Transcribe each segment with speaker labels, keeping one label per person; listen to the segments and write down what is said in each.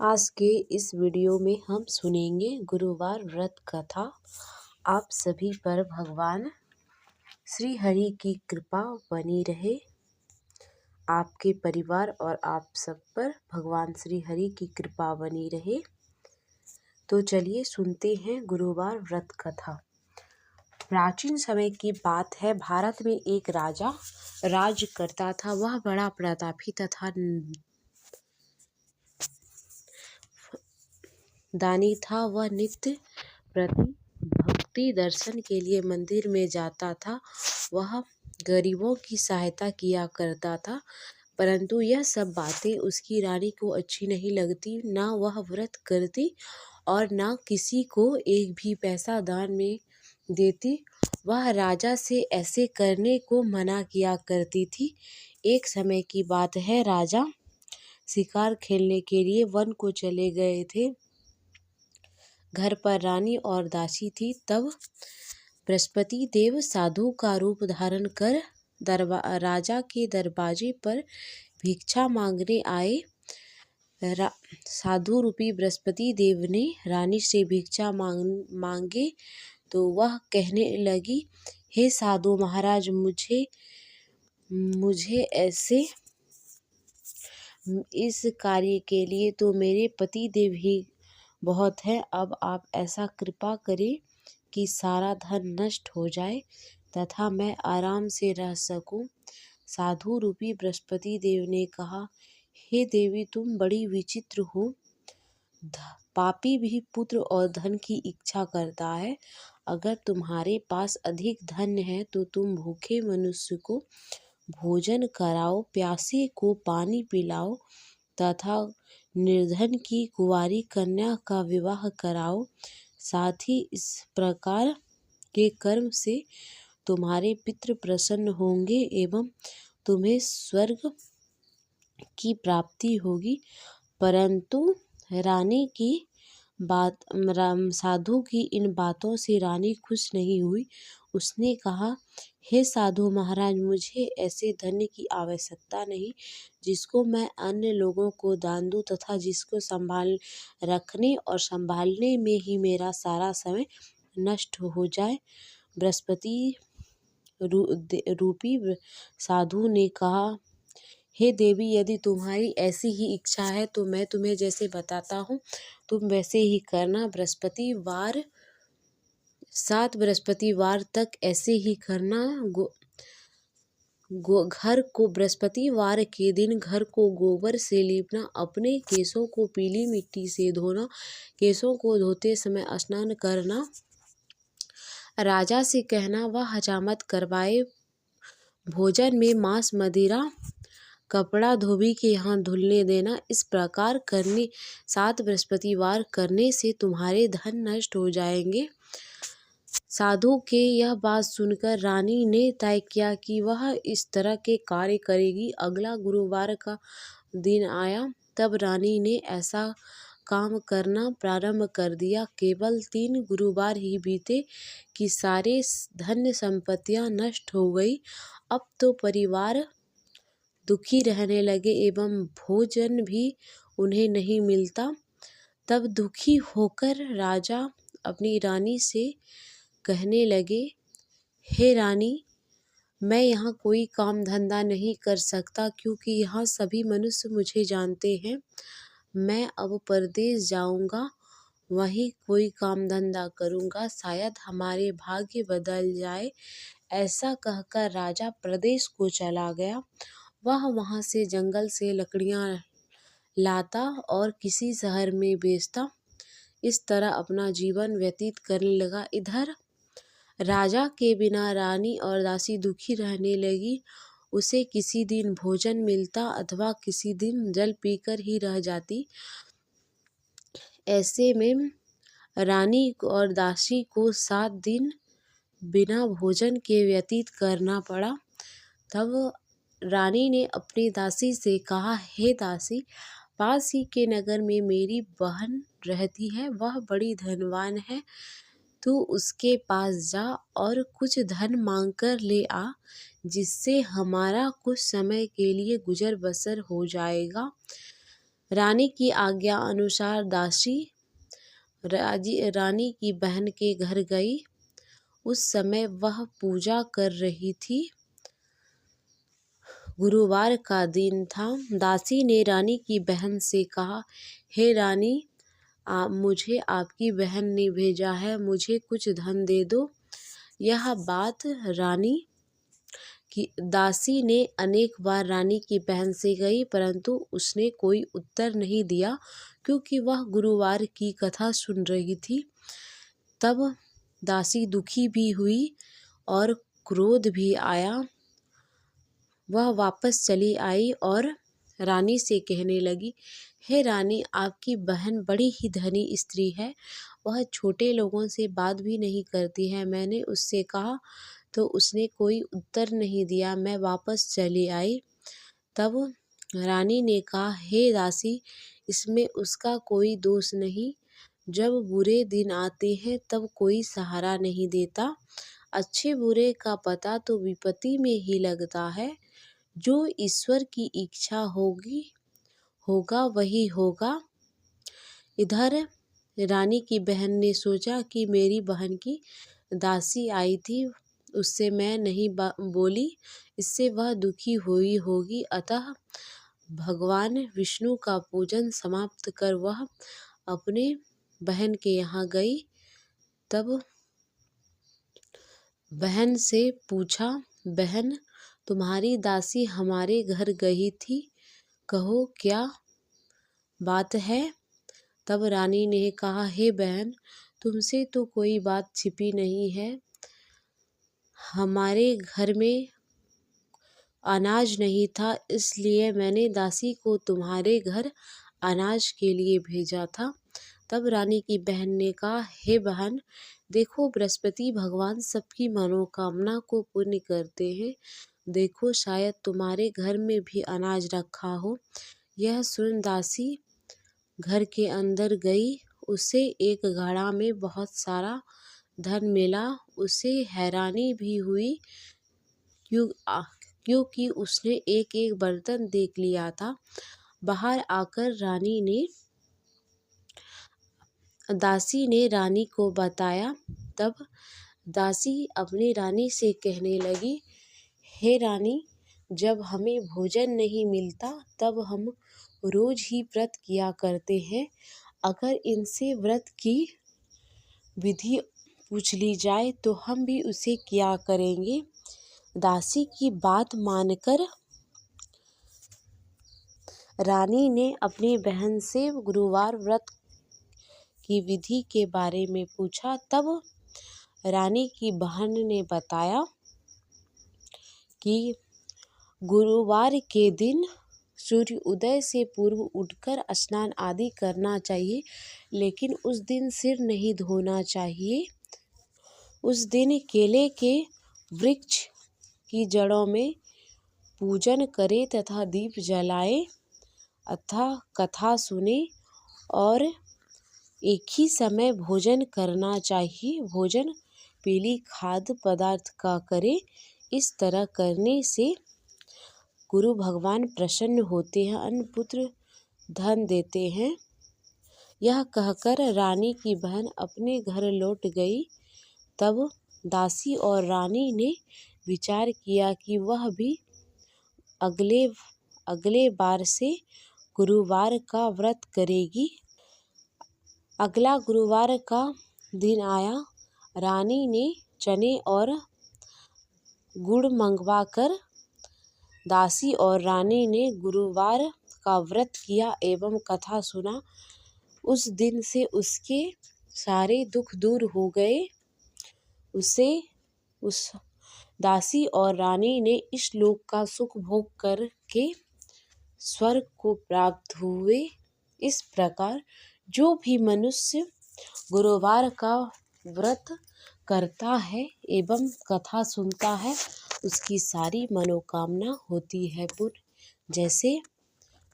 Speaker 1: आज के इस वीडियो में हम सुनेंगे गुरुवार व्रत कथा। आप सभी पर भगवान श्री हरि की कृपा बनी रहे। आपके परिवार और आप सब पर भगवान श्री हरि की कृपा बनी रहे। तो चलिए सुनते हैं गुरुवार व्रत कथा। प्राचीन समय की बात है। भारत में एक राजा राज करता था। वह बड़ा प्रतापी तथा दानी था। वह नित्य प्रति भक्ति दर्शन के लिए मंदिर में जाता था। वह गरीबों की सहायता किया करता था, परंतु यह सब बातें उसकी रानी को अच्छी नहीं लगती। ना वह व्रत करती और ना किसी को एक भी पैसा दान में देती। वह राजा से ऐसे करने को मना किया करती थी। एक समय की बात है। राजा शिकार खेलने के लिए वन को चले गए थे। घर पर रानी और दासी थी। तब बृहस्पति देव साधु का रूप धारण कर राजा के दरवाजे पर भिक्षा मांगने आए। साधु रूपी बृहस्पति देव ने रानी से भिक्षा मांगे तो वह कहने लगी, हे साधु महाराज, मुझे ऐसे इस कार्य के लिए तो मेरे पति देव ही बहुत है। अब आप ऐसा कृपा करें कि सारा धन नष्ट हो जाए तथा मैं आराम से रह सकूं। साधु रूपी बृहस्पति देव ने कहा, हे देवी, तुम बड़ी विचित्र हो। पापी भी पुत्र और धन की इच्छा करता है। अगर तुम्हारे पास अधिक धन है तो तुम भूखे मनुष्य को भोजन कराओ, प्यासे को पानी पिलाओ तथा निर्धन की कुंवारी कन्या का विवाह कराओ। साथ ही इस प्रकार के कर्म से तुम्हारे पितृ प्रसन्न होंगे एवं तुम्हें स्वर्ग की प्राप्ति होगी। परंतु रानी की साधु की इन बातों से रानी खुश नहीं हुई। उसने कहा, हे साधु महाराज, मुझे ऐसे धन की आवश्यकता नहीं जिसको मैं अन्य लोगों को दान दूं तथा जिसको रखने और संभालने में ही मेरा सारा समय नष्ट हो जाए। बृहस्पति रूपी साधु ने कहा, हे देवी, यदि तुम्हारी ऐसी ही इच्छा है तो मैं तुम्हें जैसे बताता हूँ तुम वैसे ही करना। 7 बृहस्पतिवार तक ऐसे ही करना। घर को बृहस्पतिवार के दिन घर को गोबर से लीपना, अपने केसों को पीली मिट्टी से धोना, केसों को धोते समय स्नान करना, राजा से कहना वह हजामत करवाए, भोजन में मांस मदिरा, कपड़ा धोबी के यहाँ धुलने देना। इस प्रकार करने 7 बृहस्पतिवार करने से तुम्हारे धन नष्ट हो जाएंगे। साधु के यह बात सुनकर रानी ने तय किया कि वह इस तरह के कार्य करेगी। अगला गुरुवार का दिन आया। तब रानी ने ऐसा काम करना प्रारंभ कर दिया। केवल 3 गुरुवार ही बीते कि सारे धन संपत्तियां नष्ट हो गई। अब तो परिवार दुखी रहने लगे एवं भोजन भी उन्हें नहीं मिलता। तब दुखी होकर राजा अपनी रानी से कहने लगे, हे रानी, मैं यहाँ कोई काम धंधा नहीं कर सकता क्योंकि यहाँ सभी मनुष्य मुझे जानते हैं। मैं अब परदेश जाऊँगा, वहीं कोई काम धंधा करूँगा, शायद हमारे भाग्य बदल जाए। ऐसा कहकर राजा प्रदेश को चला गया। वह वहाँ से जंगल से लकड़ियाँ लाता और किसी शहर में बेचता। इस तरह अपना जीवन व्यतीत करने लगा। इधर राजा के बिना रानी और दासी दुखी रहने लगी। उसे किसी दिन भोजन मिलता अथवा किसी दिन जल पीकर ही रह जाती। ऐसे में रानी और दासी को 7 दिन बिना भोजन के व्यतीत करना पड़ा। तब रानी ने अपनी दासी से कहा, हे दासी, पास ही के नगर में मेरी बहन रहती है। वह बड़ी धनवान है। तू उसके पास जा और कुछ धन मांग कर ले आ, जिससे हमारा कुछ समय के लिए गुजर बसर हो जाएगा। रानी की आज्ञा अनुसार दासी रानी की बहन के घर गई। उस समय वह पूजा कर रही थी। गुरुवार का दिन था। दासी ने रानी की बहन से कहा, हे रानी, मुझे आपकी बहन ने भेजा है, मुझे कुछ धन दे दो। यह बात रानी की दासी ने अनेक बार रानी की बहन से कही, परंतु उसने कोई उत्तर नहीं दिया, क्योंकि वह गुरुवार की कथा सुन रही थी। तब दासी दुखी भी हुई और क्रोध भी आया। वह वापस चली आई और रानी से कहने लगी, हे रानी, आपकी बहन बड़ी ही धनी स्त्री है। वह छोटे लोगों से बात भी नहीं करती है। मैंने उससे कहा तो उसने कोई उत्तर नहीं दिया। मैं वापस चली आई। तब रानी ने कहा, हे दासी, इसमें उसका कोई दोष नहीं। जब बुरे दिन आते हैं तब कोई सहारा नहीं देता। अच्छे बुरे का पता तो विपत्ति में ही लगता है। जो ईश्वर की इच्छा होगा वही होगा। इधर रानी की बहन ने सोचा कि मेरी बहन की दासी आई थी, उससे मैं नहीं बोली, इससे वह दुखी हुई होगी। अतः भगवान विष्णु का पूजन समाप्त कर वह अपने बहन के यहाँ गई। तब बहन से पूछा, बहन, तुम्हारी दासी हमारे घर गई थी, कहो क्या बात है? तब रानी ने कहा, हे बहन, तुमसे तो कोई बात छिपी नहीं है। हमारे घर में अनाज नहीं था, इसलिए मैंने दासी को तुम्हारे घर अनाज के लिए भेजा था। तब रानी की बहन ने कहा, हे बहन, देखो, बृहस्पति भगवान सबकी मनोकामना को पूर्ण करते हैं। देखो, शायद तुम्हारे घर में भी अनाज रखा हो। यह सुन दासी घर के अंदर गई। उसे एक घड़ा में बहुत सारा धन मिला। उसे हैरानी भी हुई, क्योंकि उसने एक एक बर्तन देख लिया था। बाहर आकर दासी ने रानी को बताया। तब दासी अपनी रानी से कहने लगी, हे रानी, जब हमें भोजन नहीं मिलता तब हम रोज ही व्रत किया करते हैं। अगर इनसे व्रत की विधि पूछ ली जाए तो हम भी उसे किया करेंगे। दासी की बात मानकर रानी ने अपनी बहन से गुरुवार व्रत की विधि के बारे में पूछा। तब रानी की बहन ने बताया कि गुरुवार के दिन सूर्य उदय से पूर्व उठकर स्नान आदि करना चाहिए, लेकिन उस दिन सिर नहीं धोना चाहिए। उस दिन केले के वृक्ष की जड़ों में पूजन करें तथा दीप जलाएं अथवा कथा सुने और एक ही समय भोजन करना चाहिए। भोजन पीली खाद्य पदार्थ का करें। इस तरह करने से गुरु भगवान प्रसन्न होते हैं, अन्न पुत्र धन देते हैं। यह कहकर रानी की बहन अपने घर लौट गई। तब दासी और रानी ने विचार किया कि वह भी अगले बार से गुरुवार का व्रत करेगी। अगला गुरुवार का दिन आया। रानी ने चने और गुड़ मंगवाकर दासी और रानी ने गुरुवार का व्रत किया एवं कथा सुना। उस दिन से उसके सारे दुख दूर हो गए। उस दासी और रानी ने इस लोक का सुख भोग करके स्वर्ग को प्राप्त हुए। इस प्रकार जो भी मनुष्य गुरुवार का व्रत करता है एवं कथा सुनता है, उसकी सारी मनोकामना होती है पूर्ण, जैसे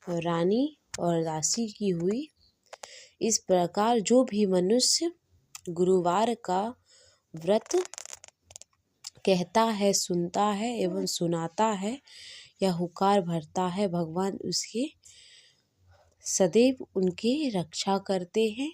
Speaker 1: रानी और दासी की हुई। इस प्रकार जो भी मनुष्य गुरुवार का व्रत कहता है, सुनता है एवं सुनाता है या हुकार भरता है, भगवान उसके सदैव उनकी रक्षा करते हैं।